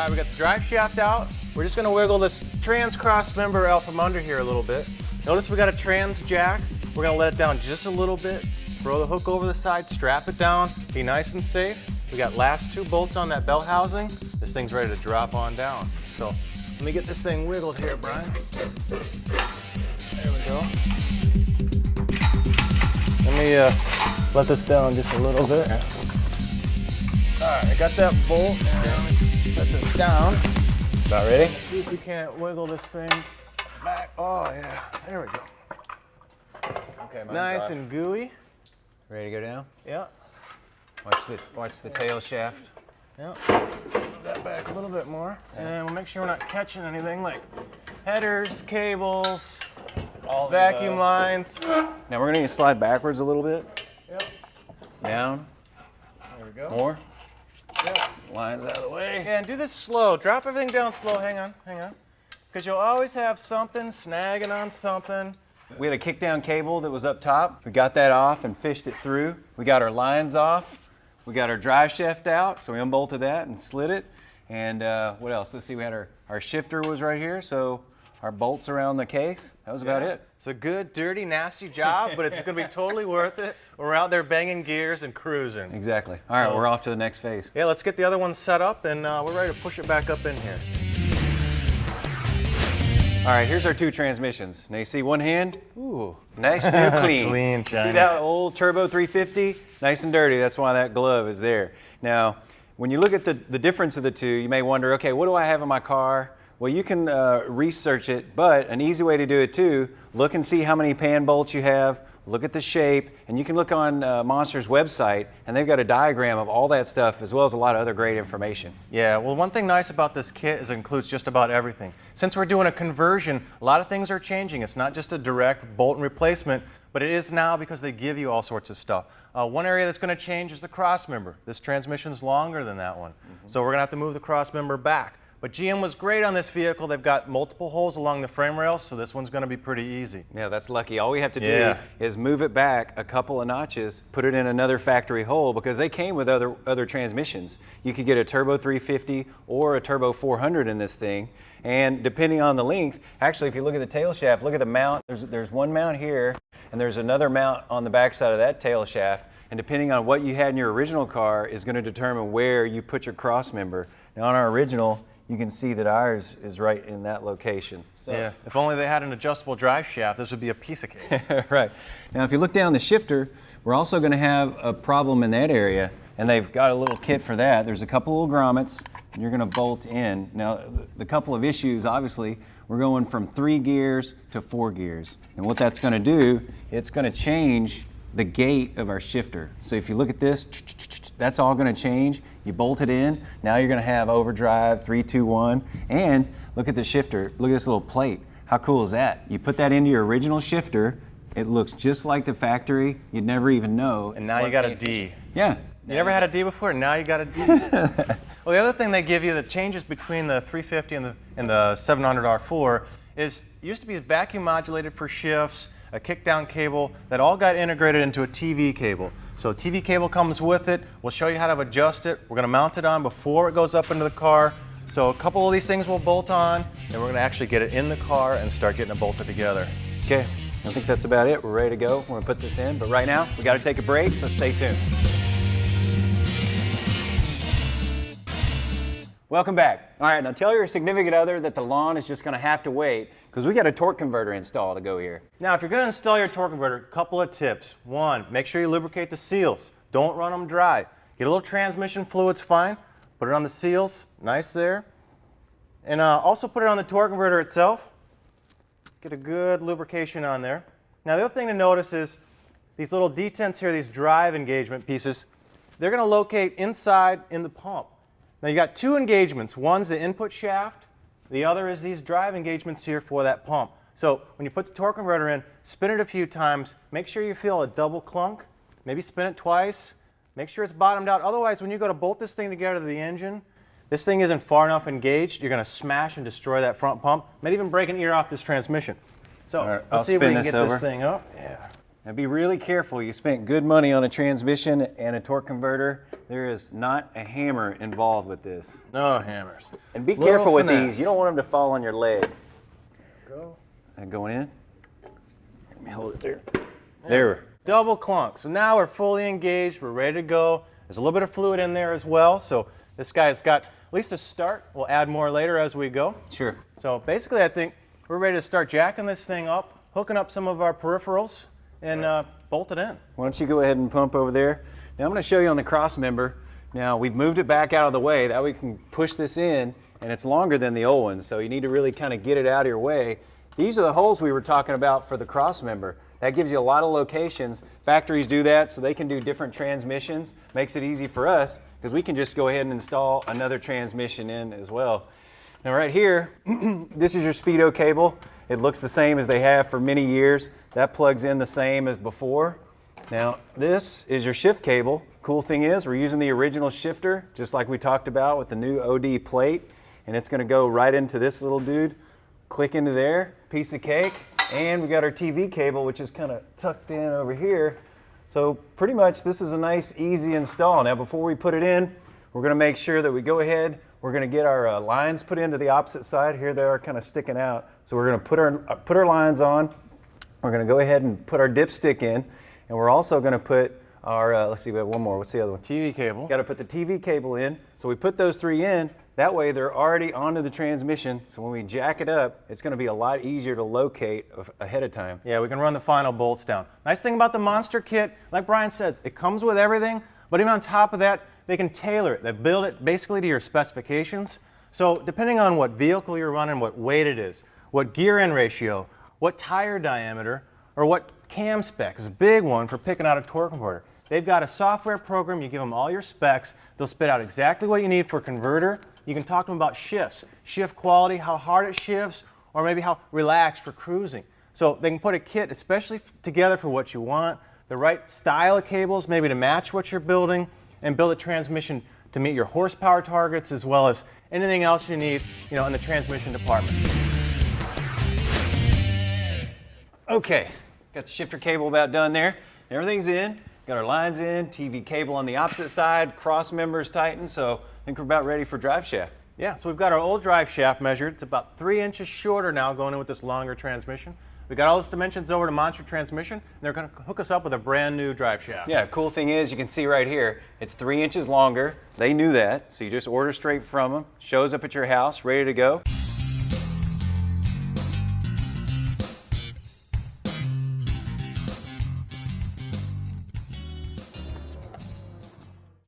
right, we got the drive shaft out. We're just gonna wiggle this trans cross member out from under here a little bit. Notice we got a trans jack. We're gonna let it down just a little bit. Throw the hook over the side, strap it down, be nice and safe. We got last 2 bolts on that belt housing. This thing's ready to drop on down. So let me get this thing wiggled here, Brian. There we go. Let me let this down just a little bit. All right, I got that bolt. Let this down. About ready? Let's see if we can't wiggle this thing back. Oh yeah, there we go. Okay, Nice and gooey. Ready to go down? Yeah. Watch the tail shaft. Yeah. Move that back a little bit more, and we'll make sure we're not catching anything like headers, cables, vacuum lines. Now we're gonna need to slide backwards a little bit. Yep. Down. There we go. More. Yep. Lines out of the way. And do this slow. Drop everything down slow. Hang on. Because you'll always have something snagging on something. We had a kick down cable that was up top. We got that off and fished it through. We got our lines off. We got our drive shaft out, so we unbolted that and slid it. And what else? Let's see, we had our shifter was right here, so our bolts around the case. That was about it. It's a good, dirty, nasty job, but it's going to be totally worth it. We're out there banging gears and cruising. Exactly. All right, we're off to the next phase. Yeah, let's get the other one set up, and we're ready to push it back up in here. All right, here's our 2 transmissions. Now you see one hand? Ooh, nice, new, clean. Clean, shiny. See that old turbo 350? Nice and dirty, that's why that glove is there. Now, when you look at the difference of the 2, you may wonder, okay, what do I have in my car? Well, you can research it, but an easy way to do it too, look and see how many pan bolts you have, look at the shape, and you can look on Monster's website, and they've got a diagram of all that stuff, as well as a lot of other great information. Yeah, well, one thing nice about this kit is it includes just about everything. Since we're doing a conversion, a lot of things are changing. It's not just a direct bolt and replacement, but it is now because they give you all sorts of stuff. One area that's going to change is the cross member. This transmission's longer than that one, so we're going to have to move the cross member back. But GM was great on this vehicle. They've got multiple holes along the frame rails, so this one's going to be pretty easy. Yeah, that's lucky. All we have to do is move it back a couple of notches, put it in another factory hole, because they came with other transmissions. You could get a turbo 350 or a turbo 400 in this thing, and depending on the length, actually if you look at the tail shaft, look at the mount, there's one mount here, and there's another mount on the back side of that tail shaft, and depending on what you had in your original car is going to determine where you put your cross member. Now on our original, you can see that ours is right in that location. So. Yeah, if only they had an adjustable drive shaft, this would be a piece of cake. Right. Now if you look down the shifter, we're also going to have a problem in that area, and they've got a little kit for that. There's a couple of grommets, and you're going to bolt in. Now the couple of issues, obviously, we're going from 3 gears to 4 gears. And what that's going to do, it's going to change the gait of our shifter. So if you look at this, that's all going to change. You bolt it in, now you're going to have overdrive, 3, 2, 1, and look at the shifter. Look at this little plate. How cool is that? You put that into your original shifter, it looks just like the factory. You'd never even know. And now you got a D. Yeah. You never had a D before, now you got a D. Well, the other thing they give you that changes between the 350 and the 700 R4 is, it used to be vacuum modulated for shifts, a kick-down cable, that all got integrated into a TV cable. So TV cable comes with it. We'll show you how to adjust it. We're going to mount it on before it goes up into the car. So a couple of these things will bolt on, and we're going to actually get it in the car and start getting it bolted together. Okay, I think that's about it. We're ready to go. We're going to put this in, but right now we got to take a break, so stay tuned. Welcome back. All right, now tell your significant other that the lawn is just going to have to wait, because we got a torque converter installed to go here. Now, if you're going to install your torque converter, a couple of tips. One, make sure you lubricate the seals. Don't run them dry. Get a little transmission fluid's fine. Put it on the seals, nice there. And also put it on the torque converter itself. Get a good lubrication on there. Now, the other thing to notice is these little detents here, these drive engagement pieces, they're going to locate inside in the pump. Now, you got 2 engagements. One's the input shaft. The other is these drive engagements here for that pump. So when you put the torque converter in, spin it a few times. Make sure you feel a double clunk. Maybe spin it twice. Make sure it's bottomed out. Otherwise, when you go to bolt this thing together to the engine, this thing isn't far enough engaged. You're going to smash and destroy that front pump. Might even break an ear off this transmission. So right, let's see if we can get this thing up. Yeah. Now be really careful. You spent good money on a transmission and a torque converter. there is not a hammer involved with this. No hammers. And be Little careful with finesse. these. You don't want them to fall on your leg. Go. And going in. Let me hold it there. There. Double clunk. So now we're fully engaged. We're ready to go. There's a little bit of fluid in there as well. So this guy's got at least a start. We'll add more later as we go. Sure. So basically, I think we're ready to start jacking this thing up, hooking up some of our peripherals, and bolt it in. Why don't you go ahead and pump over there. Now I'm going to show you on the cross member. Now we've moved it back out of the way. That way we can push this in, and it's longer than the old one. So you need to really kind of get it out of your way. These are the holes we were talking about for the cross member. That gives you a lot of locations. Factories do that so they can do different transmissions. Makes it easy for us because we can just go ahead and install another transmission in as well. Now right here, this is your speedo cable. It looks the same as they have for many years. That plugs in the same as before. Now this is your shift cable. Cool thing is we're using the original shifter, just like we talked about with the new OD plate. And it's gonna go right into this little dude. Click into there, piece of cake. And we got our TV cable, which is kind of tucked in over here. So pretty much this is a nice, easy install. Now before we put it in, we're gonna make sure that we go ahead, we're gonna get our lines put into the opposite side. Here they are kind of sticking out. So we're gonna put our lines on. We're gonna go ahead and put our dipstick in. And we're also gonna put our, let's see, we have one more. What's the other one? TV cable. Gotta put the TV cable in. So we put those three in. That way they're already onto the transmission, so when we jack it up, it's going to be a lot easier to locate ahead of time. Yeah, we can run the final bolts down. Nice thing about the Monster kit, like Brian says, it comes with everything, but even on top of that, they can tailor it. They build it basically to your specifications. So depending on what vehicle you're running, what weight it is, what gear in ratio, what tire diameter, or what cam spec is a big one for picking out a torque converter. They've got a software program, you give them all your specs, they'll spit out exactly what you need for a converter. You can talk to them about shifts, shift quality, how hard it shifts, or maybe how relaxed for cruising. So they can put a kit especially together for what you want, the right style of cables maybe to match what you're building, and build a transmission to meet your horsepower targets as well as anything else you need, in the transmission department. Okay, got the shifter cable about done there. Everything's in, got our lines in, TV cable on the opposite side, cross members tightened, so I think we're about ready for drive shaft. Yeah, so we've got our old drive shaft measured. It's about 3 inches shorter now going in with this longer transmission. We got all those dimensions over to Monster Transmission, and they're going to hook us up with a brand new drive shaft. Yeah, cool thing is you can see right here, it's 3 inches longer. They knew that, so you just order straight from them. Shows up at your house, ready to go.